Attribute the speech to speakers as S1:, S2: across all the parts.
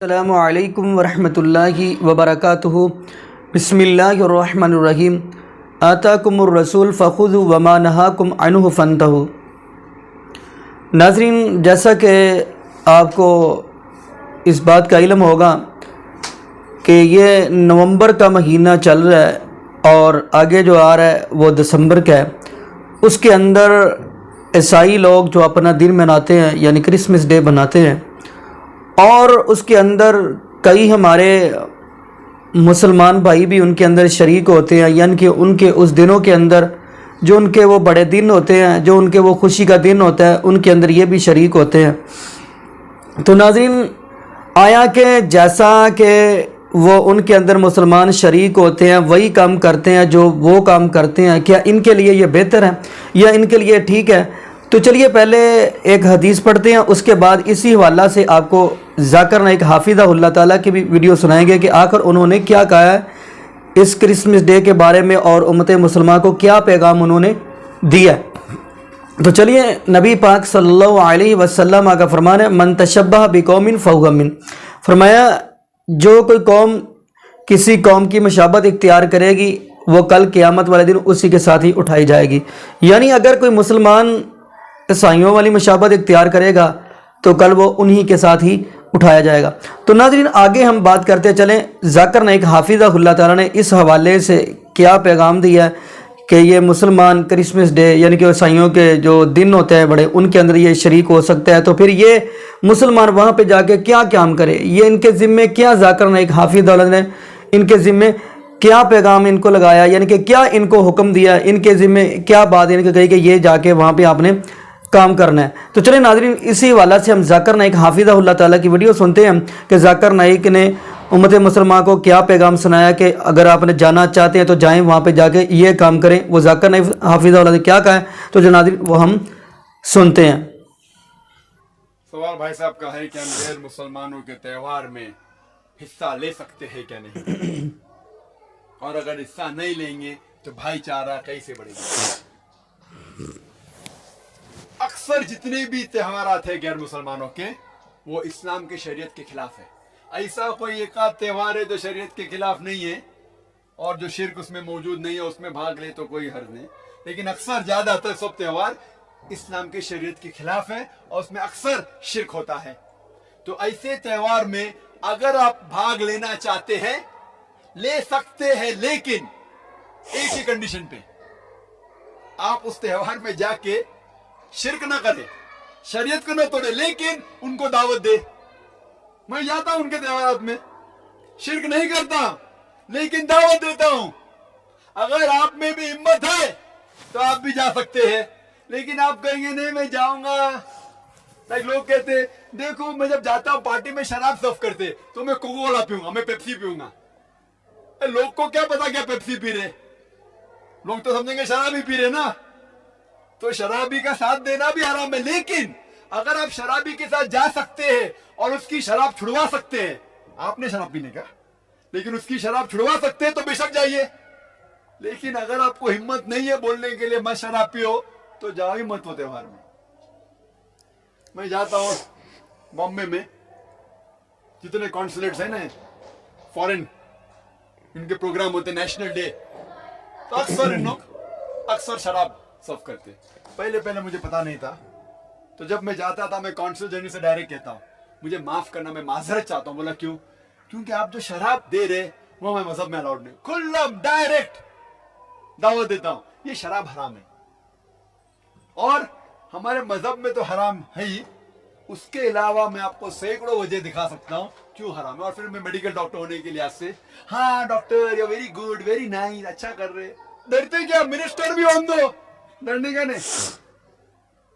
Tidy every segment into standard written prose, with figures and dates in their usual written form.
S1: السلام علیکم ورحمۃ اللہ وبرکاتہ۔ بسم اللہ الرحمن الرحیم۔ آتاکم الرسول فخذوا وما نہاکم عنہ فانتہوا۔ ناظرین، جیسا کہ آپ کو اس بات کا علم ہوگا کہ یہ نومبر کا مہینہ چل رہا ہے اور آگے جو آ رہا ہے وہ دسمبر کا ہے۔ اس کے اندر عیسائی لوگ جو اپنا دن مناتے ہیں یعنی کرسمس ڈے بناتے ہیں، اور اس کے اندر کئی ہمارے مسلمان بھائی بھی ان کے اندر شریک ہوتے ہیں، یعنی کہ ان کے اس دنوں کے اندر جو ان کے وہ بڑے دن ہوتے ہیں، جو ان کے وہ خوشی کا دن ہوتا ہے، ان کے اندر یہ بھی شریک ہوتے ہیں۔ تو ناظرین، آیا کہ جیسا کہ وہ ان کے اندر مسلمان شریک ہوتے ہیں وہی کام کرتے ہیں جو وہ کام کرتے ہیں، کیا ان کے لیے یہ بہتر ہے یا ان کے لیے ٹھیک ہے؟ تو چلیے پہلے ایک حدیث پڑھتے ہیں، اس کے بعد اسی حوالہ سے آپ کو ذاکر نائک حافظہ اللہ تعالیٰ کی بھی ویڈیو سنائیں گے کہ آخر انہوں نے کیا کہا ہے اس کرسمس ڈے کے بارے میں اور امت مسلمہ کو کیا پیغام انہوں نے دیا ہے۔ تو چلیے، نبی پاک صلی اللہ علیہ وسلم کا فرمان ہے، من تشبہ بقوم فہو من۔ فرمایا جو کوئی قوم کسی قوم کی مشابہت اختیار کرے گی وہ کل قیامت والے دن اسی کے ساتھ ہی اٹھائی جائے گی۔ یعنی اگر کوئی مسلمان عیسائیوں والی مشابہت اختیار کرے گا تو کل وہ انہی کے ساتھ ہی اٹھایا جائے گا۔ تو ناظرین، آگے ہم بات کرتے چلیں، ذاکر نائک حافظہ اللہ تعالیٰ نے اس حوالے سے کیا پیغام دیا ہے کہ یہ مسلمان کرسمس ڈے یعنی کہ عیسائیوں کے جو دن ہوتے ہیں بڑے، ان کے اندر یہ شریک ہو سکتا ہے، تو پھر یہ مسلمان وہاں پہ جا کے کیا کام کرے، یہ ان کے ذمے کیا ذاکر نائک حافظہ اللہ نے ان کے ذمے کیا پیغام ان کو لگایا، یعنی کہ کیا ان کو حکم دیا، ان کے ذمے کیا بات ان کو کہی کہ یہ جا کے وہاں پہ آپ نے کام کرنا ہے۔ تو چلیں ناظرین، اسی حوالہ سے ہم ذاکر نائک حافظہ اللہ تعالیٰ کی ویڈیو سنتے ہیں کہ ذاکر نائک نے امت مسلمہ کو کیا پیغام سنایا کہ اگر آپ نے جانا چاہتے ہیں تو جائیں، وہاں پہ جا کے یہ کام کریں۔ وہ ذاکر نائک حافظہ اللہ نے کیا کہا ہے تو جو ناظرین وہ ہم سنتے ہیں۔
S2: سوال بھائی صاحب کا ہے کہ ہم غیر مسلمانوں کے تہوار میں حصہ لے سکتے ہیں کیا نہیں، اور اگر حصہ نہیں لیں گے تو بھائی چارہ کیسے بڑھے گا؟ اکثر جتنے بھی تہوارات ہیں غیر مسلمانوں کے وہ اسلام کے شریعت کے خلاف ہے۔ ایسا کوئی ایک آدھ تہوار ہے جو شریعت کے خلاف نہیں ہے اور جو شرک اس میں موجود نہیں ہے، اس میں بھاگ لے تو کوئی حرج نہیں، لیکن اکثر زیادہ تر سب تہوار اسلام کے شریعت کے خلاف ہے اور اس میں اکثر شرک ہوتا ہے۔ تو ایسے تہوار میں اگر آپ بھاگ لینا چاہتے ہیں لے سکتے ہیں، لیکن ایک ہی کنڈیشن پہ، آپ اس تہوار میں جا کے شرک نہ کرے، شریعت کو نہ توڑے، لیکن ان کو دعوت دے۔ میں جاتا ہوں ان کے تہوارات میں، شرک نہیں کرتا لیکن دعوت دیتا ہوں۔ اگر آپ میں بھی ہمت ہے تو آپ بھی جا سکتے ہیں، لیکن آپ کہیں گے نہیں میں جاؤں گا۔ لوگ کہتے دیکھو میں جب جاتا ہوں پارٹی میں شراب سرو کرتے تو میں کوکو کولا پیوں گا، میں پیپسی پیوں گا۔ لوگ کو کیا پتا کیا پیپسی پی رہے، لوگ تو سمجھیں گے شراب ہی پی رہے نا، تو شرابی کا ساتھ دینا بھی حرام ہے۔ لیکن اگر آپ شرابی کے ساتھ جا سکتے ہیں اور اس کی شراب چھڑوا سکتے ہیں، آپ نے شراب پینے کا لیکن اس کی شراب چھڑوا سکتے ہیں تو بے شک جائیے۔ لیکن اگر آپ کو ہمت نہیں ہے بولنے کے لیے میں شراب پیو تو جاؤ ہی مت وہ تہوار میں۔ میں جاتا ہوں بامبے میں، جتنے کانسولیٹس ہیں نا فورن، ان کے پروگرام ہوتے نیشنل ڈے، تو اکثر ان لوگ اکثر شراب سرو کرتے۔ پہلے مجھے پتا نہیں تھا، تو جب میں جاتا تھا میں کونسل جنرل سے ڈائریکٹ کہتا ہوں مجھے معاف کرنا، میں معذرت چاہتا ہوں۔ بولا کیوں؟ کیونکہ آپ جو شراب دے رہے وہ میں مذہب میں الاؤڈ نہیں، کھلم ڈائریکٹ دعوت دیتا ہوں یہ شراب حرام ہے، اور ہمارے مذہب میں تو حرام ہے ہی، اس کے علاوہ میں آپ کو سینکڑوں وجہ دکھا سکتا ہوں کیوں حرام ہے۔ اور پھر میں میڈیکل ڈاکٹر ہونے کے لحاظ سے ہاں doctor you very good very nice, اچھا کر رہے، ڈرتے کیا؟ منسٹر بھی ہوں دو، ڈرنے کا نہیں،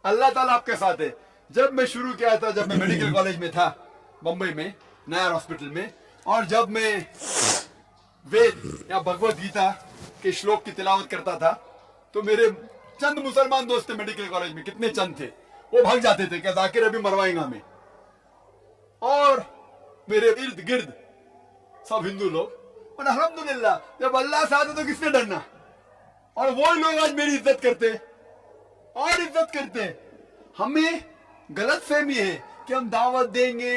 S2: اللہ تعالیٰ آپ کے ساتھ ہے۔ جب میں شروع کیا تھا، جب میں میڈیکل کالج میں تھا بمبئی میں نیا ہاسپٹل میں، اور جب میں وید یا بھگوت گیتا کے شلوک کی تلاوت کرتا تھا تو میرے چند مسلمان دوست تھے میڈیکل کالج میں، کتنے چند تھے، وہ بھاگ جاتے تھے کہ ذاکر ابھی مروائیں گا ہمیں، اور میرے ارد گرد سب ہندو لوگ، اور الحمدللہ جب اللہ سے آتے تو کس نے ڈرنا، اور وہ لوگ آج میری عزت کرتے اور عزت کرتے۔ ہمیں غلط فہمی ہے کہ ہم دعوت دیں گے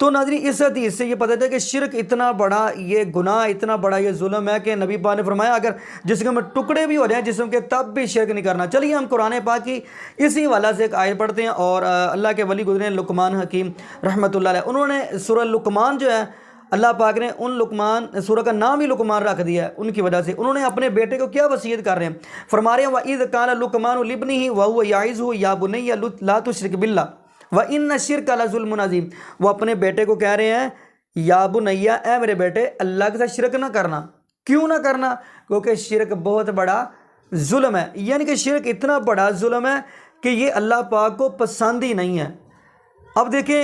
S1: تو ناظرین اس حدیث سے یہ پتہ چلتا ہے کہ شرک اتنا بڑا یہ گناہ، اتنا بڑا یہ ظلم ہے کہ نبی پاک نے فرمایا اگر جسم میں ٹکڑے بھی ہو جائیں جسم کے تب بھی شرک نہیں کرنا۔ چلیے ہم قرآن پاک کی اسی حوالہ سے ایک آیت پڑھتے ہیں، اور اللہ کے ولی گزرے لقمان حکیم رحمۃ اللہ علیہ، انہوں نے سورہ لقمان جو ہے اللہ پاک نے ان لقمان سورہ کا نام ہی لقمان رکھ دیا ہے، ان کی وجہ سے انہوں نے اپنے بیٹے کو کیا وصیت کر رہے ہیں، فرما رہے ہیں وَإِذْ قَالَ لُقْمَانُ لِابْنِهِ وَهُوَ يَعِظُهُ يَا بُنَيَّ لَا تُشْرِكْ بِاللَّهِ وَإِنَّ الشِّرْكَ لَظُلْمٌ عَظِيمٌ۔ وہ اپنے بیٹے کو کہہ رہے ہیں یا بنیا، اے میرے بیٹے اللہ کے ساتھ شرک نہ کرنا۔ کیوں نہ کرنا؟ کیونکہ شرک بہت بڑا ظلم ہے، یعنی کہ شرک اتنا بڑا ظلم ہے کہ یہ اللہ پاک کو پسند ہی نہیں ہے۔ اب دیکھیں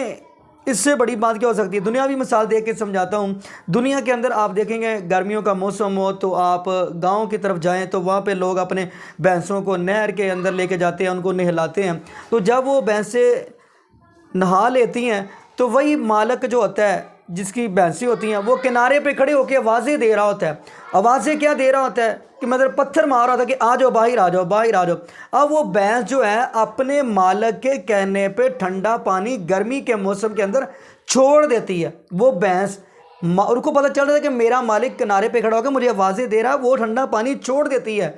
S1: اس سے بڑی بات کیا ہو سکتی ہے، دنیاوی مثال دیکھ کے سمجھاتا ہوں۔ دنیا کے اندر آپ دیکھیں گے گرمیوں کا موسم ہو تو آپ گاؤں کی طرف جائیں تو وہاں پہ لوگ اپنے بھینسوں کو نہر کے اندر لے کے جاتے ہیں، ان کو نہلاتے ہیں۔ تو جب وہ بھینسیں نہا لیتی ہیں تو وہی مالک جو ہوتا ہے جس کی بھینسیں ہوتی ہیں وہ کنارے پہ کھڑے ہو کے آوازیں دے رہا ہوتا ہے۔ آوازیں کیا دے رہا ہوتا ہے کہ مطلب پتھر مار رہا ہوتا ہے کہ آ جاؤ باہر، آ جاؤ باہر، آ جاؤ۔ اب وہ بھینس جو ہے اپنے مالک کے کہنے پہ ٹھنڈا پانی گرمی کے موسم کے اندر چھوڑ دیتی ہے۔ وہ بھینس ان کو پتہ چل رہا ہے کہ میرا مالک کنارے پہ کھڑا ہو کے مجھے آوازیں دے رہا ہے، وہ ٹھنڈا پانی چھوڑ دیتی ہے،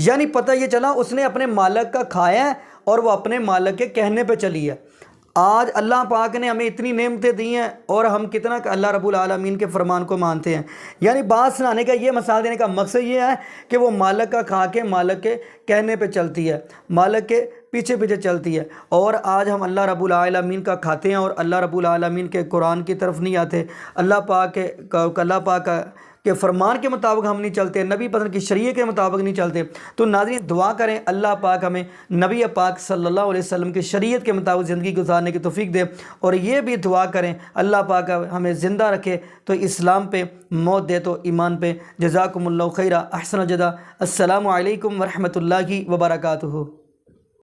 S1: یعنی پتہ یہ چلا اس نے اپنے مالک کا کھایا ہے اور وہ اپنے مالک کے کہنے پہ چلی ہے۔ آج اللہ پاک نے ہمیں اتنی نعمتیں دی ہیں اور ہم کتنا کہ اللہ رب العالمین کے فرمان کو مانتے ہیں۔ یعنی بات سنانے کا یہ مثال دینے کا مقصد یہ ہے کہ وہ مالک کا کھا کے مالک کے کہنے پہ چلتی ہے، مالک کے پیچھے پیچھے چلتی ہے، اور آج ہم اللہ رب العالمین کا کھاتے ہیں اور اللہ رب العالمین کے قرآن کی طرف نہیں آتے، اللہ پاک کے فرمان کے مطابق ہم نہیں چلتے، نبی پسند کی شریعت کے مطابق نہیں چلتے۔ تو ناظرین دعا کریں اللہ پاک ہمیں نبی پاک صلی اللہ علیہ وسلم کی شریعت کے مطابق زندگی گزارنے کی توفیق دے، اور یہ بھی دعا کریں اللہ پاک ہمیں زندہ رکھے تو اسلام پہ، موت دے تو ایمان پہ۔ جزاکم اللہ خیرہ، احسن الجزا۔ السلام علیکم ورحمۃ اللہ وبرکاتہ۔